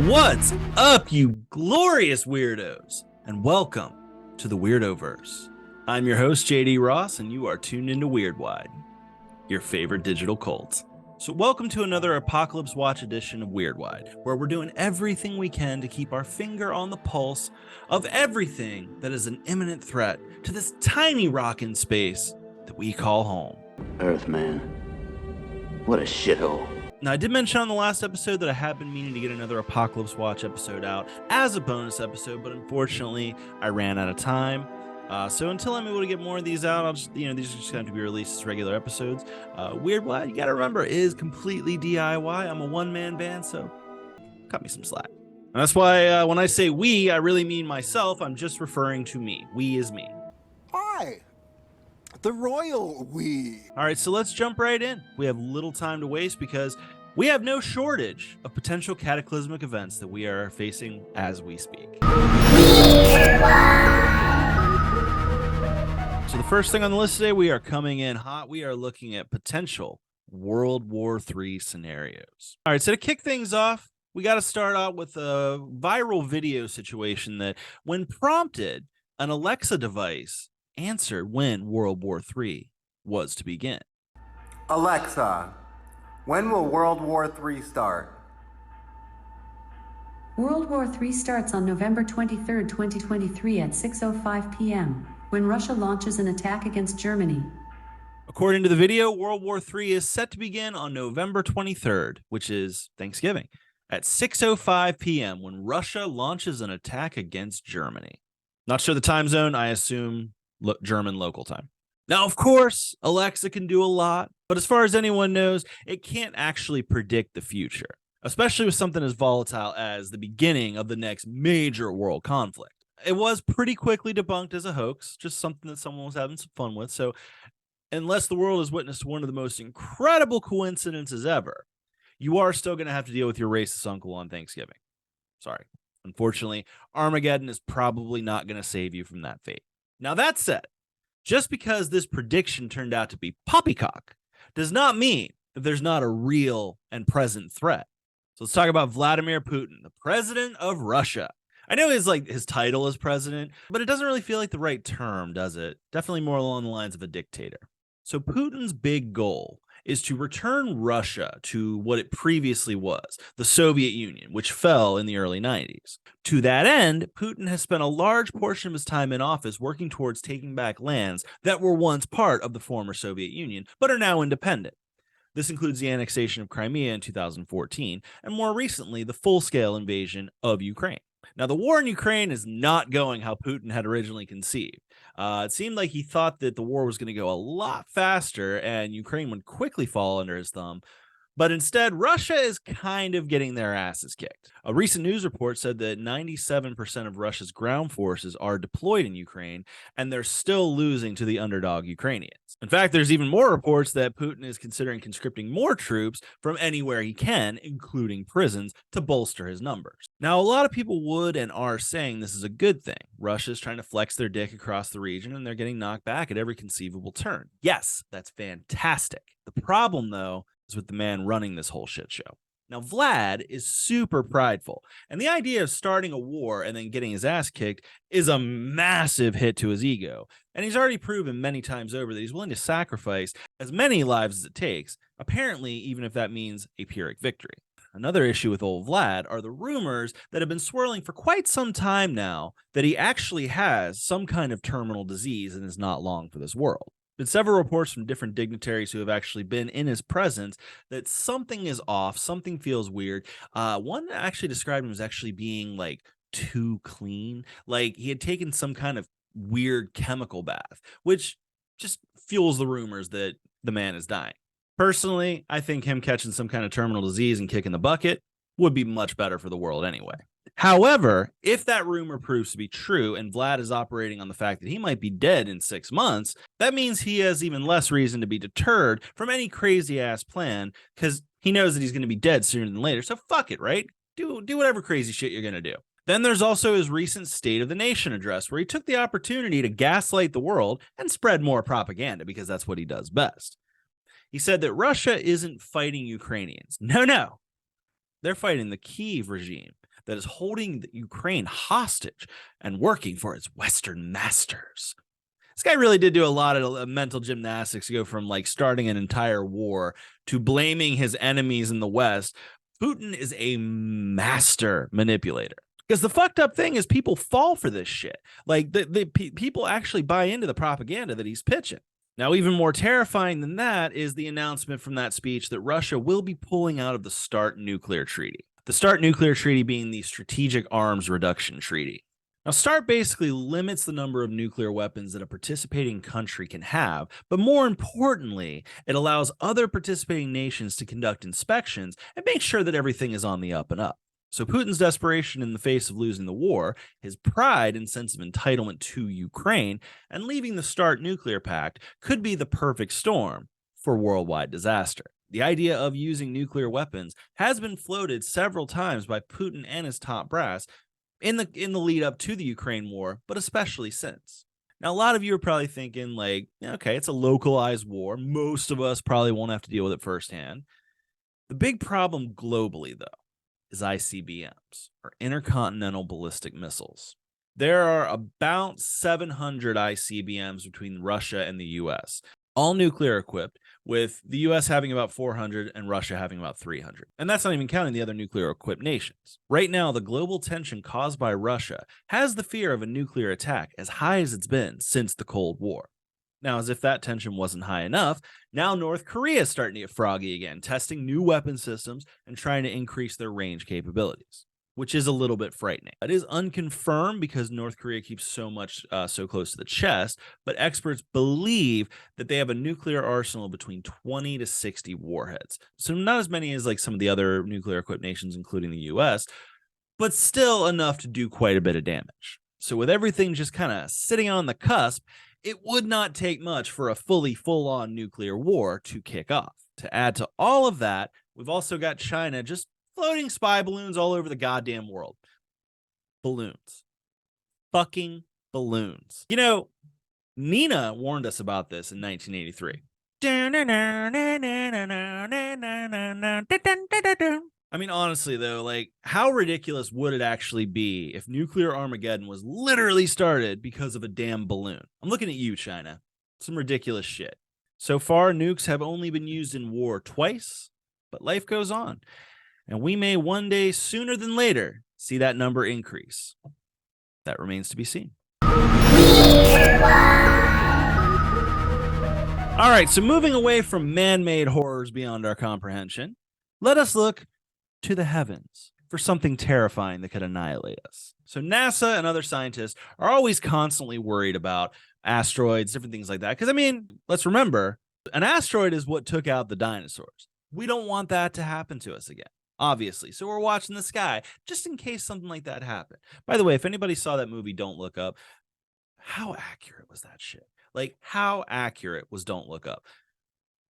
What's up, you glorious weirdos, and welcome to the Weirdoverse. I'm your host, JD Ross, and you are tuned into Weirdwide, your favorite digital cult. So welcome to another Apocalypse Watch edition of Weirdwide, where we're doing everything we can to keep our finger on the pulse of everything that is an imminent threat to this tiny rock in space that we call home. Earth, man. What a shithole. Now, I did mention on the last episode that I have been meaning to get another Apocalypse Watch episode out as a bonus episode, but unfortunately, I ran out of time. So until I'm able to get more of these out, I'll just, these are just going to be released as regular episodes. Weirdwide, you got to remember, is completely DIY. I'm a one-man band, so cut me some slack. And that's why when I say we, I really mean myself. I'm just referring to me. We is me. Hi. The royal we. All right, so let's jump right in. We have little time to waste because we have no shortage of potential cataclysmic events that we are facing as we speak. So the first thing on the list today, we are coming in hot. We are looking at potential World War III scenarios. All right, so to kick things off, we got to start out with a viral video situation that, when prompted, an Alexa device answered when World War III was to begin. Alexa, when will World War III start? World War III starts on November 23, 2023 at 6:05 p.m., when Russia launches an attack against Germany. According to the video, World War III is set to begin on November 23rd, which is Thanksgiving, at 6:05 p.m. when Russia launches an attack against Germany. Not sure the time zone, I assume German local time. Now, of course, Alexa can do a lot, but as far as anyone knows, it can't actually predict the future, especially with something as volatile as the beginning of the next major world conflict. It was pretty quickly debunked as a hoax, just something that someone was having some fun with. So unless the world has witnessed one of the most incredible coincidences ever, you are still going to have to deal with your racist uncle on Thanksgiving. Sorry. Unfortunately, Armageddon is probably not going to save you from that fate. Now, that said, just because this prediction turned out to be poppycock does not mean that there's not a real and present threat. So let's talk about Vladimir Putin, the president of Russia. I know his title is president, but it doesn't really feel like the right term, does it? Definitely more along the lines of a dictator. So Putin's big goal is to return Russia to what it previously was, the Soviet Union, which fell in the early 90s. To that end, Putin has spent a large portion of his time in office working towards taking back lands that were once part of the former Soviet Union, but are now independent. This includes the annexation of Crimea in 2014, and more recently, the full-scale invasion of Ukraine. Now, the war in Ukraine is not going how Putin had originally conceived. It seemed like he thought that the war was going to go a lot faster and Ukraine would quickly fall under his thumb. But instead, Russia is kind of getting their asses kicked. A recent news report said that 97% of Russia's ground forces are deployed in Ukraine, and they're still losing to the underdog Ukrainians. In fact, there's even more reports that Putin is considering conscripting more troops from anywhere he can, including prisons, to bolster his numbers. Now, a lot of people would and are saying this is a good thing. Russia's trying to flex their dick across the region, and they're getting knocked back at every conceivable turn. Yes, that's fantastic. The problem, though, is with the man running this whole shit show. Now, Vlad is super prideful, and the idea of starting a war and then getting his ass kicked is a massive hit to his ego. And he's already proven many times over that he's willing to sacrifice as many lives as it takes, apparently even if that means a Pyrrhic victory. Another issue with old Vlad are the rumors that have been swirling for quite some time now that he actually has some kind of terminal disease and is not long for this world. Been several reports from different dignitaries who have actually been in his presence that something is off, something feels weird. One actually described him as actually being like too clean, like he had taken some kind of weird chemical bath, which just fuels the rumors that the man is dying. Personally, I think him catching some kind of terminal disease and kicking the bucket would be much better for the world anyway. However, if that rumor proves to be true and Vlad is operating on the fact that he might be dead in 6 months, that means he has even less reason to be deterred from any crazy ass plan because he knows that he's going to be dead sooner than later. So fuck it, right? Do whatever crazy shit you're going to do. Then there's also his recent State of the Nation address, where he took the opportunity to gaslight the world and spread more propaganda because that's what he does best. He said that Russia isn't fighting Ukrainians. No. They're fighting the Kyiv regime that is holding the Ukraine hostage and working for its Western masters. This guy really did do a lot of mental gymnastics to go from like starting an entire war to blaming his enemies in the West. Putin is a master manipulator. Because the fucked up thing is people fall for this shit. Like the people actually buy into the propaganda that he's pitching. Now, even more terrifying than that is the announcement from that speech that Russia will be pulling out of the START nuclear treaty. The START nuclear treaty being the Strategic Arms Reduction Treaty. Now, START basically limits the number of nuclear weapons that a participating country can have, but more importantly, it allows other participating nations to conduct inspections and make sure that everything is on the up and up. So Putin's desperation in the face of losing the war, his pride and sense of entitlement to Ukraine, and leaving the START nuclear pact could be the perfect storm for worldwide disaster. The idea of using nuclear weapons has been floated several times by Putin and his top brass in the lead up to the Ukraine war, but especially since. Now, a lot of you are probably thinking like, okay, it's a localized war. Most of us probably won't have to deal with it firsthand. The big problem globally, though, is ICBMs, or intercontinental ballistic missiles. There are about 700 ICBMs between Russia and the US, all nuclear equipped, with the US having about 400 and Russia having about 300. And that's not even counting the other nuclear equipped nations. Right now, the global tension caused by Russia has the fear of a nuclear attack as high as it's been since the Cold War. Now, as if that tension wasn't high enough, now North Korea is starting to get froggy again, testing new weapon systems and trying to increase their range capabilities, which is a little bit frightening. It is unconfirmed because North Korea keeps so close to the chest, but experts believe that they have a nuclear arsenal between 20 to 60 warheads. So not as many as like some of the other nuclear equipped nations, including the US, but still enough to do quite a bit of damage. So with everything just kind of sitting on the cusp, it would not take much for a full-on nuclear war to kick off. To add to all of that, we've also got China just floating spy balloons all over the goddamn world. Balloons. Fucking balloons. You know, Nina warned us about this in 1983. I mean, honestly, though, like, how ridiculous would it actually be if nuclear Armageddon was literally started because of a damn balloon? I'm looking at you, China. Some ridiculous shit. So far, nukes have only been used in war twice, but life goes on. And we may one day, sooner than later, see that number increase. That remains to be seen. All right, so moving away from man-made horrors beyond our comprehension, let us look to the heavens for something terrifying that could annihilate us. So NASA and other scientists are always constantly worried about asteroids, different things like that. Because, I mean, let's remember, an asteroid is what took out the dinosaurs. We don't want that to happen to us again, obviously. So we're watching the sky just in case something like that happened. By the way, if anybody saw that movie, Don't Look Up, how accurate was that shit? Like, how accurate was Don't Look Up?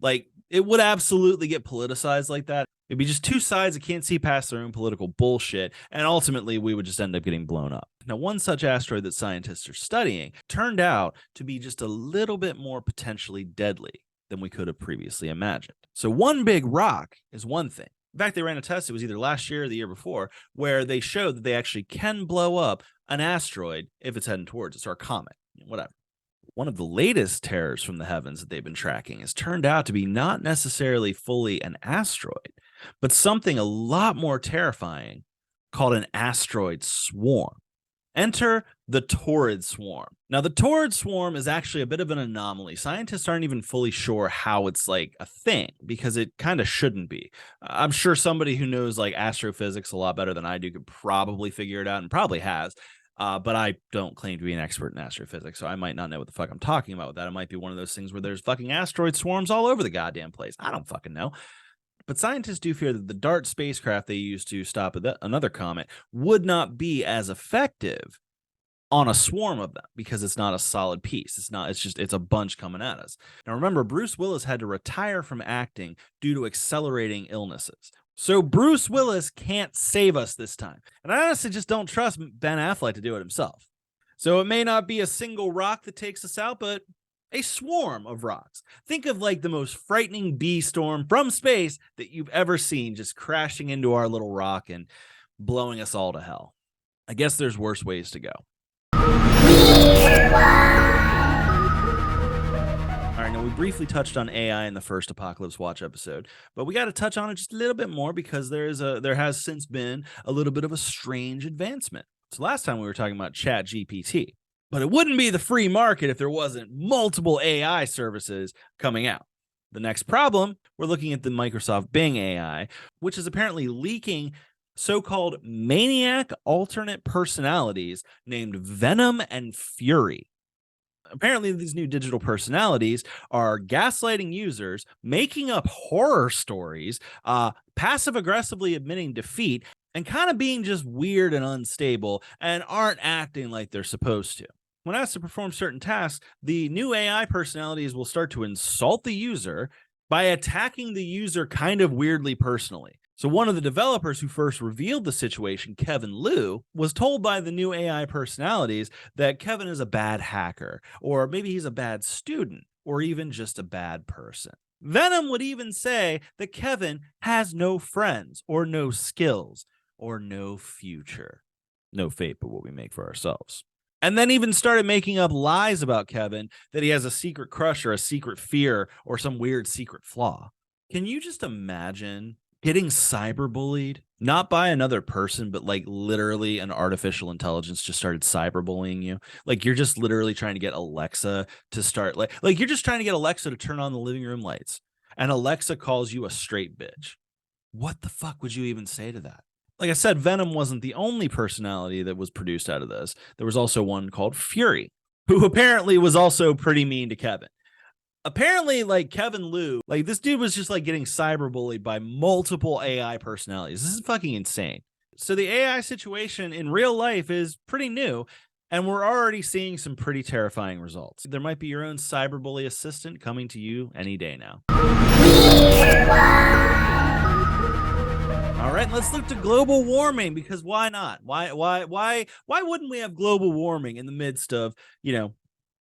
Like, it would absolutely get politicized like that. It'd be just two sides that can't see past their own political bullshit, and ultimately we would just end up getting blown up. Now, one such asteroid that scientists are studying turned out to be just a little bit more potentially deadly than we could have previously imagined. So one big rock is one thing. In fact, they ran a test, it was either last year or the year before, where they showed that they actually can blow up an asteroid if it's heading towards us, or a comet, whatever. One of the latest terrors from the heavens that they've been tracking has turned out to be not necessarily fully an asteroid, but something a lot more terrifying called an asteroid swarm. Enter the Torrid Swarm. Now, the Torrid Swarm is actually a bit of an anomaly. Scientists aren't even fully sure how it's like a thing, because it kind of shouldn't be. I'm sure somebody who knows like astrophysics a lot better than I do could probably figure it out, and probably has. But I don't claim to be an expert in astrophysics, so I might not know what the fuck I'm talking about with that. It might be one of those things where there's fucking asteroid swarms all over the goddamn place. I don't fucking know. But scientists do fear that the DART spacecraft they used to stop another comet would not be as effective on a swarm of them, because it's not a solid piece. It's a bunch coming at us. Now remember, Bruce Willis had to retire from acting due to accelerating illnesses. So Bruce Willis can't save us this time. And I honestly just don't trust Ben Affleck to do it himself. So it may not be a single rock that takes us out, but A swarm of rocks. Think of like the most frightening bee storm from space that you've ever seen, just crashing into our little rock and blowing us all to hell. I guess there's worse ways to go. All right, now we briefly touched on AI in the first Apocalypse Watch episode, but we got to touch on it just a little bit more because there has since been a little bit of a strange advancement. So last time we were talking about ChatGPT, but it wouldn't be the free market if there wasn't multiple AI services coming out. The next problem, we're looking at the Microsoft Bing AI, which is apparently leaking so-called maniac alternate personalities named Venom and Fury. Apparently, these new digital personalities are gaslighting users, making up horror stories, passive-aggressively admitting defeat, and kind of being just weird and unstable and aren't acting like they're supposed to. When asked to perform certain tasks, the new AI personalities will start to insult the user by attacking the user kind of weirdly personally. So one of the developers who first revealed the situation, Kevin Liu, was told by the new AI personalities that Kevin is a bad hacker, or maybe he's a bad student, or even just a bad person. Venom would even say that Kevin has no friends, or no skills, or no future. No fate but what we make for ourselves. And then even started making up lies about Kevin, that he has a secret crush or a secret fear or some weird secret flaw. Can you just imagine getting cyberbullied? Not by another person, but like literally an artificial intelligence just started cyberbullying you. Like you're just literally trying to get Alexa to start like you're just trying to get Alexa to turn on the living room lights. And Alexa calls you a straight bitch. What the fuck would you even say to that? Like I said, Venom wasn't the only personality that was produced out of this. There was also one called Fury, who apparently was also pretty mean to Kevin. Apparently, like Kevin Liu, like this dude was just like getting cyberbullied by multiple AI personalities. This is fucking insane. So the AI situation in real life is pretty new, and we're already seeing some pretty terrifying results. There might be your own cyberbully assistant coming to you any day now. All right, let's look to global warming, because why not? Why wouldn't we have global warming in the midst of,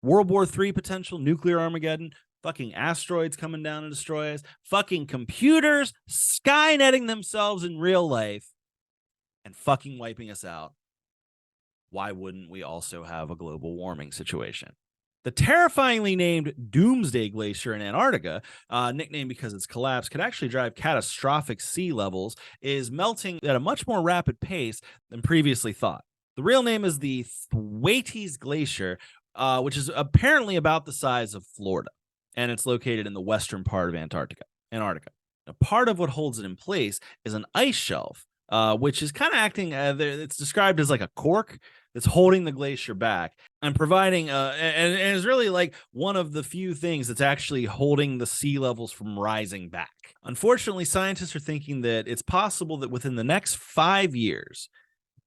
World War III potential, nuclear Armageddon, fucking asteroids coming down to destroy us, fucking computers skynetting themselves in real life and fucking wiping us out? Why wouldn't we also have a global warming situation? The terrifyingly named Doomsday Glacier in Antarctica, nicknamed because its collapse could actually drive catastrophic sea levels, is melting at a much more rapid pace than previously thought. The real name is the Thwaites Glacier, which is apparently about the size of Florida, and it's located in the western part of Antarctica. Now, part of what holds it in place is an ice shelf, which is kind of acting, it's described as like a cork that's holding the glacier back and providing, and is really like one of the few things that's actually holding the sea levels from rising back. Unfortunately, scientists are thinking that it's possible that within the next 5 years,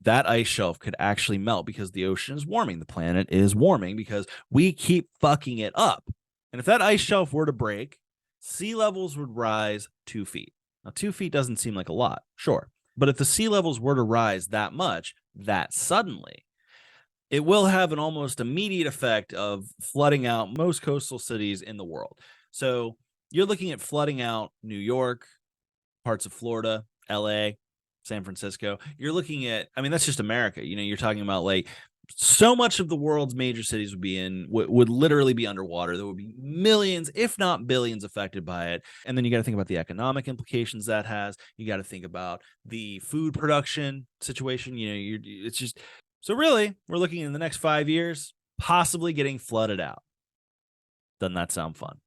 that ice shelf could actually melt because the ocean is warming. The planet is warming because we keep fucking it up. And if that ice shelf were to break, sea levels would rise 2 feet. Now, 2 feet doesn't seem like a lot, sure. But if the sea levels were to rise that much, that suddenly, it will have an almost immediate effect of flooding out most coastal cities in the world. So you're looking at flooding out New York, parts of Florida, LA, San Francisco. You're looking at, that's just America. You're talking about like so much of the world's major cities would literally be underwater. There would be millions, if not billions, affected by it. And then you got to think about the economic implications that has. You got to think about the food production situation. It's just, so really, we're looking in the next 5 years, possibly getting flooded out. Doesn't that sound fun?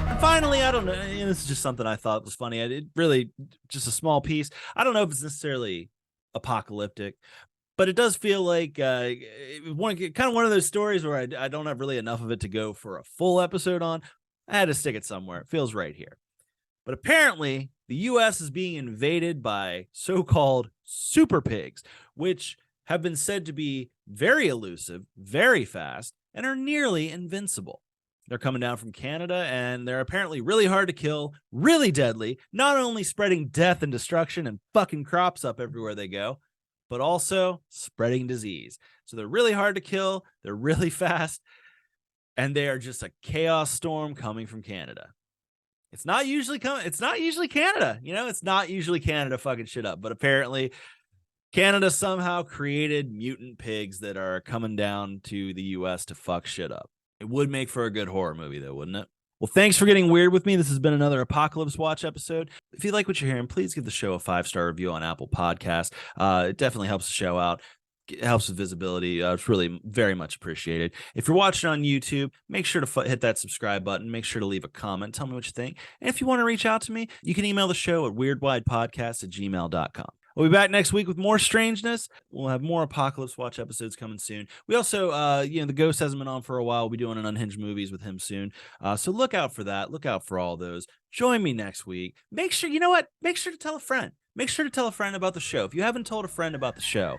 And finally, I don't know, this is just something I thought was funny. It really just a small piece. I don't know if it's necessarily apocalyptic, but it does feel like kind of one of those stories where I don't have really enough of it to go for a full episode on. I had to stick it somewhere. It feels right here. But apparently, the U.S. is being invaded by so-called super pigs, which have been said to be very elusive, very fast, and are nearly invincible. They're coming down from Canada, and they're apparently really hard to kill, really deadly, not only spreading death and destruction and fucking crops up everywhere they go, but also spreading disease. So they're really hard to kill. They're really fast. And they are just a chaos storm coming from Canada. It's not usually Canada. It's not usually Canada fucking shit up. But apparently Canada somehow created mutant pigs that are coming down to the US to fuck shit up. It would make for a good horror movie, though, wouldn't it? Well, thanks for getting weird with me. This has been another Apocalypse Watch episode. If you like what you're hearing, please give the show a 5-star review on Apple Podcasts. It definitely helps the show out. It helps with visibility. It's really very much appreciated. If you're watching on YouTube, make sure to hit that subscribe button. Make sure to leave a comment. Tell me what you think. And if you want to reach out to me, you can email the show at weirdwidepodcast@gmail.com. We'll be back next week with more strangeness. We'll have more Apocalypse Watch episodes coming soon. We also, the Ghost hasn't been on for a while. We'll be doing an Unhinged Movies with him soon. So look out for that. Look out for all those. Join me next week. Make sure, you know what? Make sure to tell a friend. Make sure to tell a friend about the show. If you haven't told a friend about the show,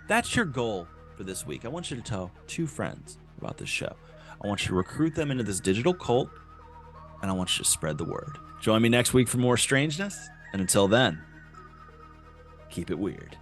that's your goal for this week. I want you to tell 2 friends about this show. I want you to recruit them into this digital cult, and I want you to spread the word. Join me next week for more strangeness. And until then, keep it weird.